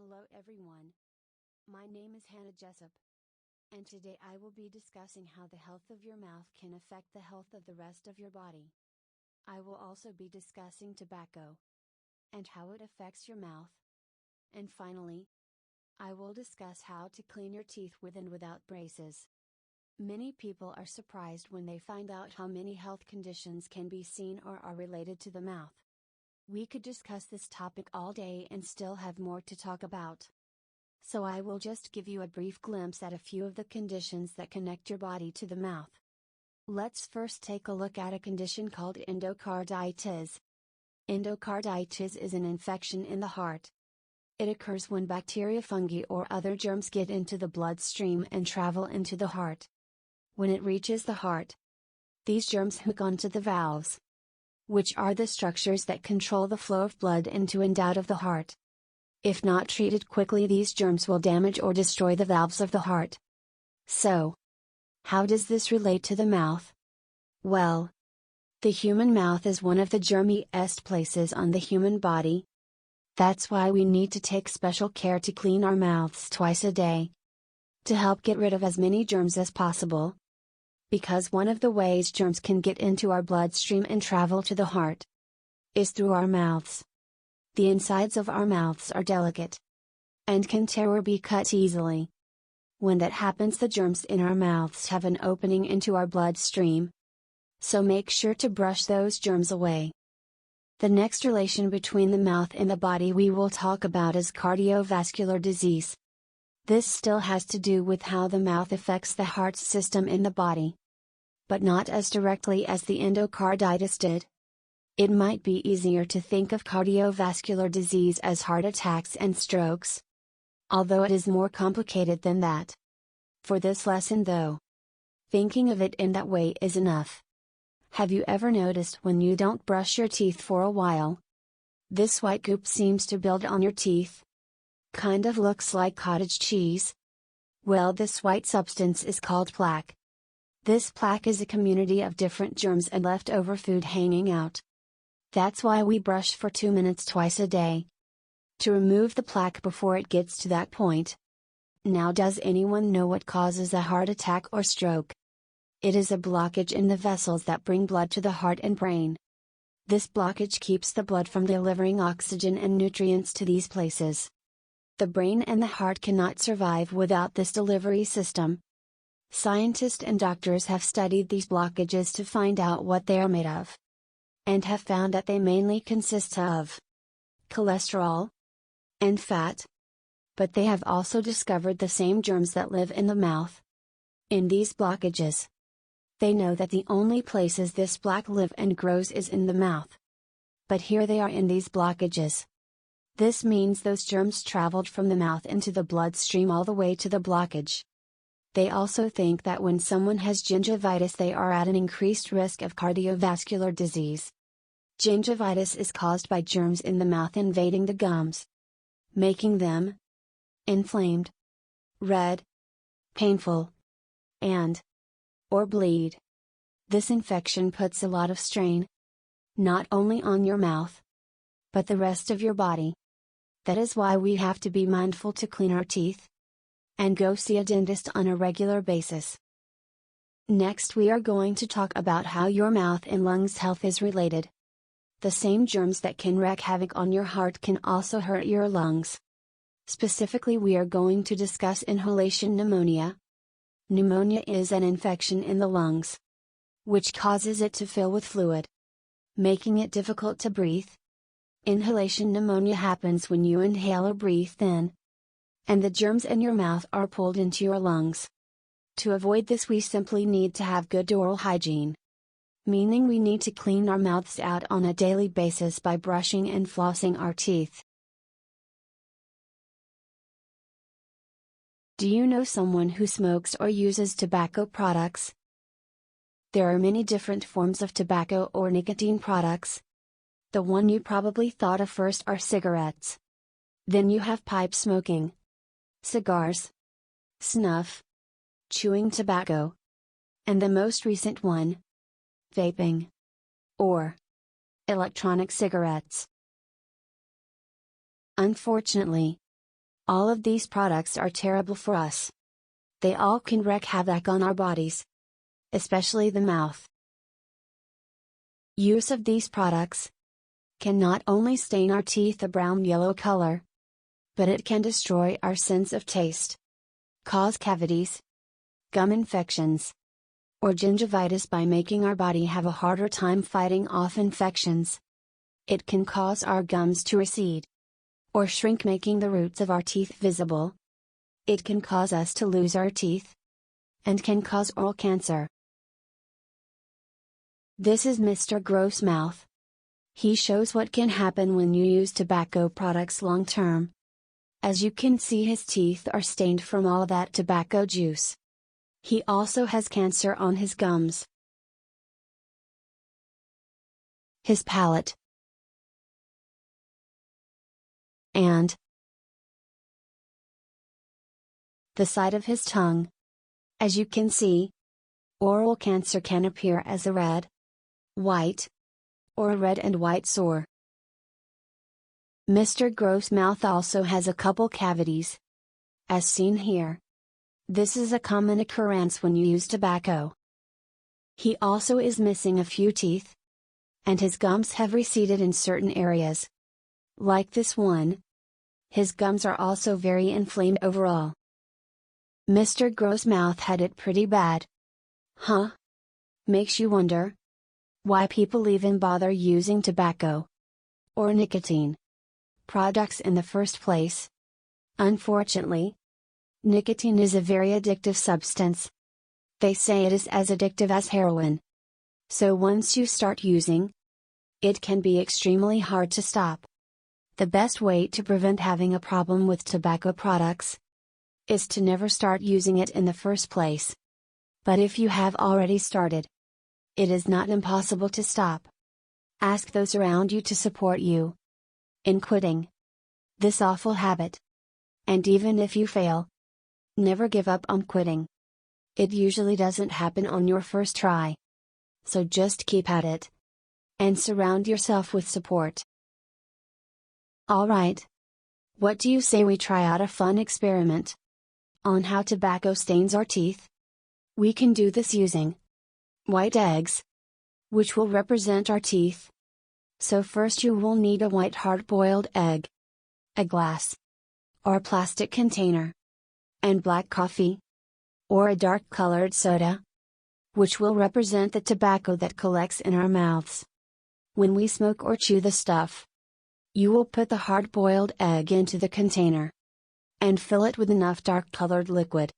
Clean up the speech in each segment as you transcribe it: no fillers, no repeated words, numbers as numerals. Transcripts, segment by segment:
Hello everyone. My name is Hannah Jessup. And today I will be discussing how the health of your mouth can affect the health of the rest of your body. I will also be discussing tobacco and how it affects your mouth. And finally, I will discuss how to clean your teeth with and without braces. Many people are surprised when they find out how many health conditions can be seen or are related to the mouth. We could discuss this topic all day and still have more to talk about. So I will just give you a brief glimpse at a few of the conditions that connect your body to the mouth. Let's first take a look at a condition called endocarditis. Endocarditis is an infection in the heart. It occurs when bacteria, fungi, or other germs get into the bloodstream and travel into the heart. When it reaches the heart, these germs hook onto the valves, which are the structures that control the flow of blood into and out of the heart. If not treated quickly, these germs will damage or destroy the valves of the heart. So, how does this relate to the mouth? Well, the human mouth is one of the germiest places on the human body. That's why we need to take special care to clean our mouths twice a day, to help get rid of as many germs as possible. Because one of the ways germs can get into our bloodstream and travel to the heart is through our mouths. The insides of our mouths are delicate and can tear or be cut easily. When that happens, the germs in our mouths have an opening into our bloodstream. So make sure to brush those germs away. The next relation between the mouth and the body we will talk about is cardiovascular disease. This still has to do with how the mouth affects the heart system in the body, but not as directly as the endocarditis did. It might be easier to think of cardiovascular disease as heart attacks and strokes, although it is more complicated than that. For this lesson though, thinking of it in that way is enough. Have you ever noticed when you don't brush your teeth for a while? This white goop seems to build on your teeth. Kind of looks like cottage cheese. Well, this white substance is called plaque. This plaque is a community of different germs and leftover food hanging out. That's why we brush for 2 minutes twice a day, to remove the plaque before it gets to that point. Now, does anyone know what causes a heart attack or stroke? It is a blockage in the vessels that bring blood to the heart and brain. This blockage keeps the blood from delivering oxygen and nutrients to these places. The brain and the heart cannot survive without this delivery system. Scientists and doctors have studied these blockages to find out what they are made of, and have found that they mainly consist of cholesterol and fat. But they have also discovered the same germs that live in the mouth. In these blockages, they know that the only places this plaque live and grows is in the mouth. But here they are in these blockages. This means those germs traveled from the mouth into the bloodstream all the way to the blockage. They also think that when someone has gingivitis, they are at an increased risk of cardiovascular disease. Gingivitis is caused by germs in the mouth invading the gums, making them inflamed, red, painful, or bleed. This infection puts a lot of strain, not only on your mouth, but the rest of your body. That is why we have to be mindful to clean our teeth and go see a dentist on a regular basis. Next, we are going to talk about how your mouth and lungs health is related. The same germs that can wreak havoc on your heart can also hurt your lungs. Specifically, we are going to discuss inhalation pneumonia. Pneumonia is an infection in the lungs, which causes it to fill with fluid, making it difficult to breathe. Inhalation pneumonia happens when you inhale or breathe in, and the germs in your mouth are pulled into your lungs. To avoid this, we simply need to have good oral hygiene, meaning we need to clean our mouths out on a daily basis by brushing and flossing our teeth. Do you know someone who smokes or uses tobacco products? There are many different forms of tobacco or nicotine products. The one you probably thought of first are cigarettes. Then you have pipe smoking, cigars, snuff, chewing tobacco, and the most recent one, vaping, or electronic cigarettes. Unfortunately, All of these products are terrible for us. They all can wreak havoc on our bodies, especially the mouth. Use of these products can not only stain our teeth a brown-yellow color, but it can destroy our sense of taste, cause cavities, gum infections, or gingivitis by making our body have a harder time fighting off infections. It can cause our gums to recede or shrink, making the roots of our teeth visible. It can cause us to lose our teeth and can cause oral cancer. This is Mr. Grossmouth. He shows what can happen when you use tobacco products long term. As you can see, his teeth are stained from all that tobacco juice. He also has cancer on his gums, his palate, and the side of his tongue. As you can see, oral cancer can appear as a red, white, or a red and white sore. Mr. Grossmouth also has a couple cavities, as seen here. This is a common occurrence when you use tobacco. He also is missing a few teeth, and his gums have receded in certain areas. Like this one. His gums are also very inflamed overall. Mr. Grossmouth had it pretty bad. Huh? Makes you wonder why people even bother using tobacco or nicotine products in the first place. Unfortunately, nicotine is a very addictive substance. They say it is as addictive as heroin. So once you start using, it can be extremely hard to stop. The best way to prevent having a problem with tobacco products is to never start using it in the first place. But if you have already started, it is not impossible to stop. Ask those around you to support you in quitting this awful habit. And even if you fail, never give up on quitting. It usually doesn't happen on your first try. So just keep at it. And surround yourself with support. Alright. What do you say we try out a fun experiment on how tobacco stains our teeth? We can do this using white eggs, which will represent our teeth. So first you will need a white hard-boiled egg, a glass or plastic container, and black coffee or a dark-colored soda, which will represent the tobacco that collects in our mouths when we smoke or chew the stuff. You will put the hard-boiled egg into the container and fill it with enough dark-colored liquid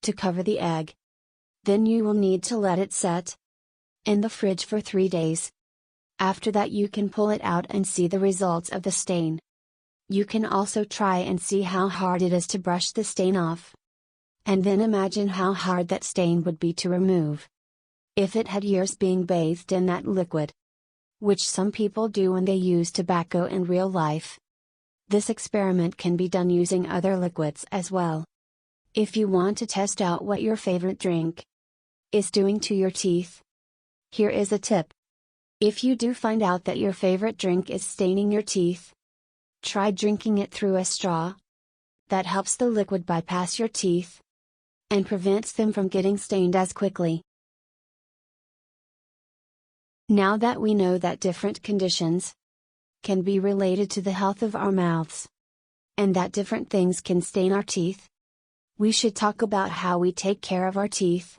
to cover the egg. Then you will need to let it set in the fridge for 3 days. After that you can pull it out and see the results of the stain. You can also try and see how hard it is to brush the stain off. And then imagine how hard that stain would be to remove if it had years being bathed in that liquid, which some people do when they use tobacco in real life. This experiment can be done using other liquids as well. If you want to test out what your favorite drink is doing to your teeth, here is a tip. If you do find out that your favorite drink is staining your teeth, try drinking it through a straw. That helps the liquid bypass your teeth and prevents them from getting stained as quickly. Now that we know that different conditions can be related to the health of our mouths, and that different things can stain our teeth, we should talk about how we take care of our teeth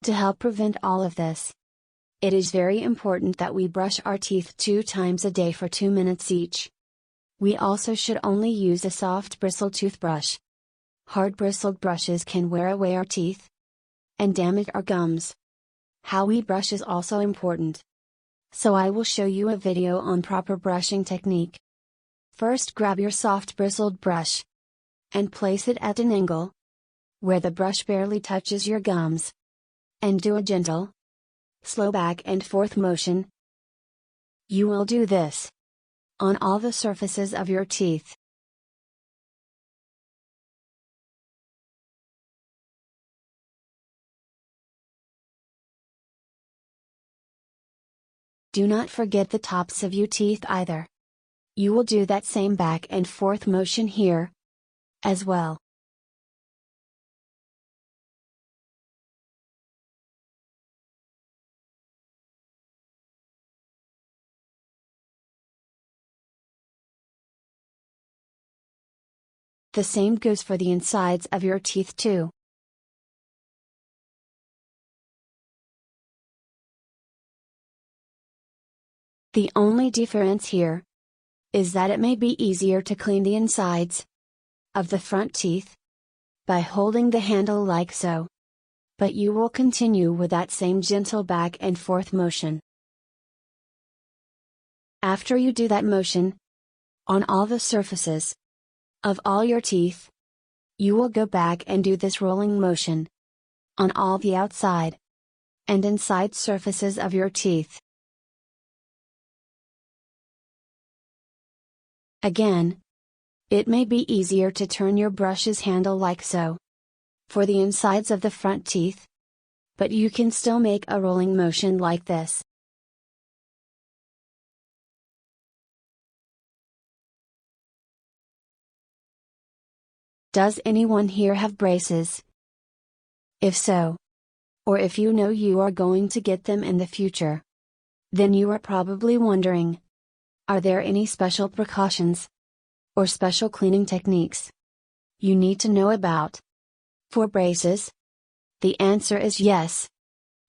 to help prevent all of this. It is very important that we brush our teeth 2 times a day for 2 minutes each. We also should only use a soft bristled toothbrush. Hard bristled brushes can wear away our teeth and damage our gums. How we brush is also important. So I will show you a video on proper brushing technique. First, grab your soft bristled brush and place it at an angle where the brush barely touches your gums. And do a gentle, slow back and forth motion. You will do this on all the surfaces of your teeth. Do not forget the tops of your teeth either. You will do that same back and forth motion here as well. The same goes for the insides of your teeth too. The only difference here is that it may be easier to clean the insides of the front teeth by holding the handle like so. But you will continue with that same gentle back and forth motion. After you do that motion, on all the surfaces of all your teeth, you will go back and do this rolling motion on all the outside and inside surfaces of your teeth. Again, it may be easier to turn your brush's handle like so for the insides of the front teeth, but you can still make a rolling motion like this. Does anyone here have braces? If so, or if you know you are going to get them in the future, then you are probably wondering, are there any special precautions or special cleaning techniques you need to know about for braces? The answer is yes.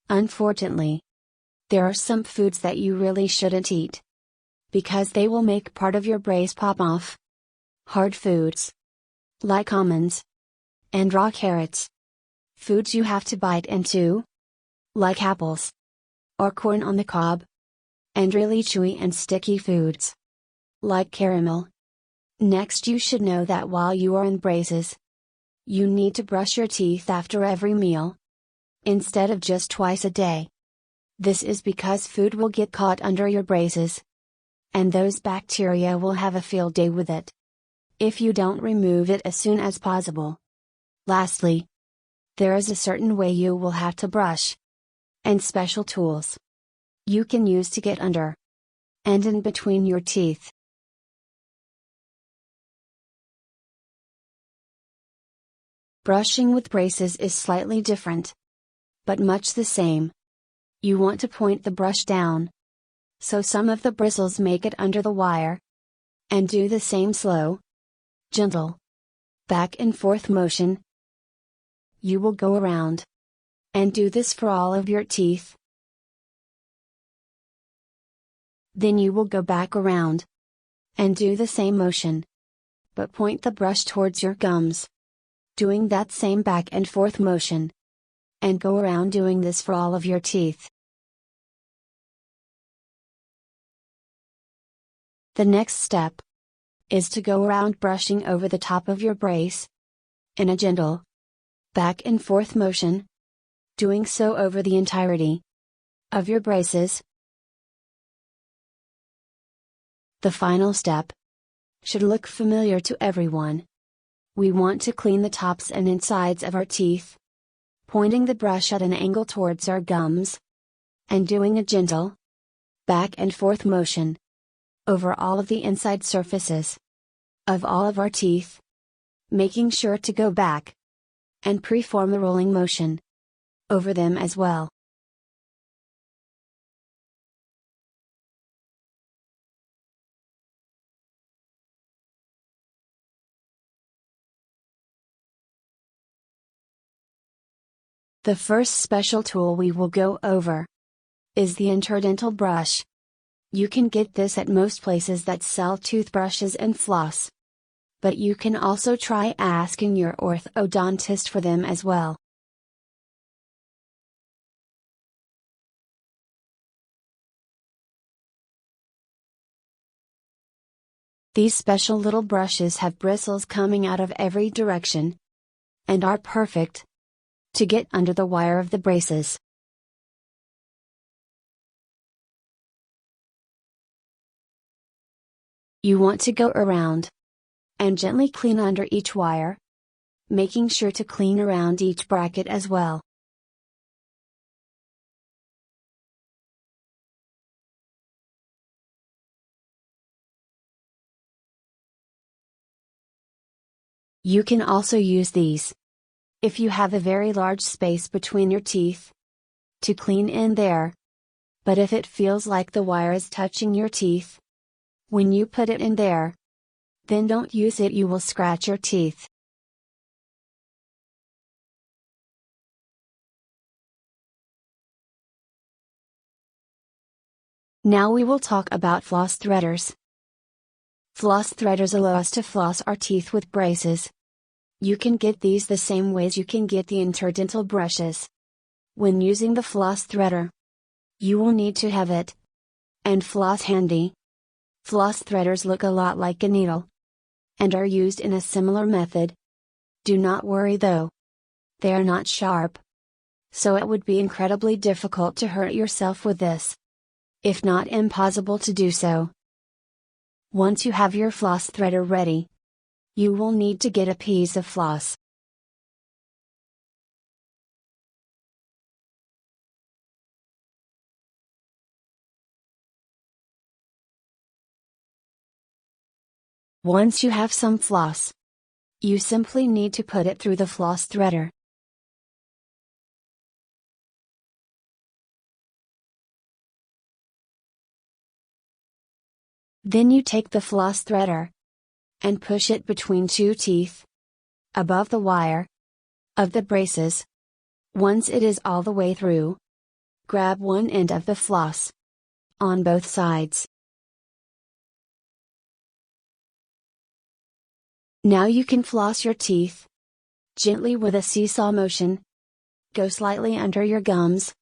Unfortunately, there are some foods that you really shouldn't eat because they will make part of your brace pop off. Hard foods like almonds and raw carrots. Foods you have to bite into, like apples or corn on the cob. And really chewy and sticky foods, like caramel. Next, you should know that while you are in braces, you need to brush your teeth after every meal, instead of just twice a day. This is because food will get caught under your braces, and those bacteria will have a field day with it if you don't remove it as soon as possible. Lastly, there is a certain way you will have to brush, and special tools you can use to get under and in between your teeth. Brushing with braces is slightly different, but much the same. You want to point the brush down, so some of the bristles make it under the wire, and do the same slow, gentle, back and forth motion. You will go around and do this for all of your teeth. Then you will go back around and do the same motion, but point the brush towards your gums, doing that same back and forth motion, and go around doing this for all of your teeth. The next step is to go around brushing over the top of your brace in a gentle back and forth motion, doing so over the entirety of your braces. The final step should look familiar to everyone. We want to clean the tops and insides of our teeth, pointing the brush at an angle towards our gums, and doing a gentle back and forth motion over all of the inside surfaces of all of our teeth, making sure to go back and perform the rolling motion over them as well. The first special tool we will go over is the interdental brush. You can get this at most places that sell toothbrushes and floss, but you can also try asking your orthodontist for them as well. These special little brushes have bristles coming out of every direction, and are perfect to get under the wire of the braces. You want to go around and gently clean under each wire, making sure to clean around each bracket as well. You can also use these, if you have a very large space between your teeth, to clean in there. But if it feels like the wire is touching your teeth when you put it in there, then don't use it, you will scratch your teeth. Now we will talk about floss threaders. Floss threaders allow us to floss our teeth with braces. You can get these the same ways you can get the interdental brushes. When using the floss threader, you will need to have it and floss handy. Floss threaders look a lot like a needle and are used in a similar method. Do not worry though. They are not sharp, so it would be incredibly difficult to hurt yourself with this, if not impossible to do so. Once you have your floss threader ready, you will need to get a piece of floss. Once you have some floss, you simply need to put it through the floss threader. Then you take the floss threader and push it between two teeth, above the wire of the braces. Once it is all the way through, grab one end of the floss on both sides. Now you can floss your teeth gently with a seesaw motion. Go slightly under your gums.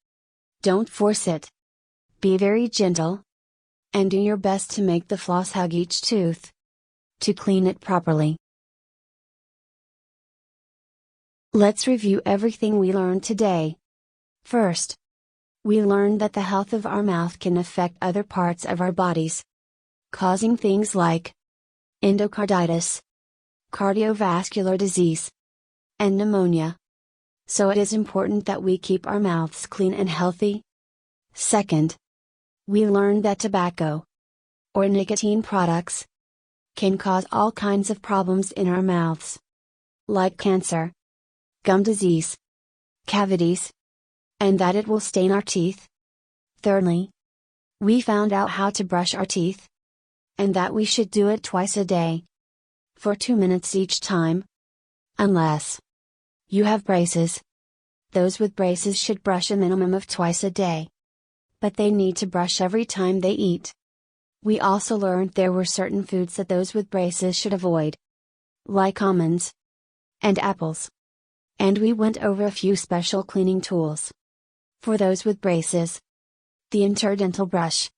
Don't force it. Be very gentle, and do your best to make the floss hug each tooth to clean it properly. Let's review everything we learned today. First, we learned that the health of our mouth can affect other parts of our bodies, causing things like endocarditis, cardiovascular disease, and pneumonia. So it is important that we keep our mouths clean and healthy. Second, we learned that tobacco or nicotine products can cause all kinds of problems in our mouths, like cancer, gum disease, cavities, and that it will stain our teeth. Thirdly, we found out how to brush our teeth, and that we should do it twice a day, for 2 minutes each time. Unless you have braces. Those with braces should brush a minimum of twice a day, but they need to brush every time they eat. We also learned there were certain foods that those with braces should avoid, like almonds and apples. And we went over a few special cleaning tools for those with braces: the interdental brush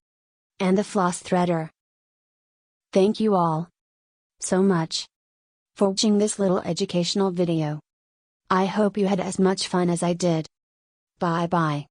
and the floss threader. Thank you all so much for watching this little educational video. I hope you had as much fun as I did. Bye bye.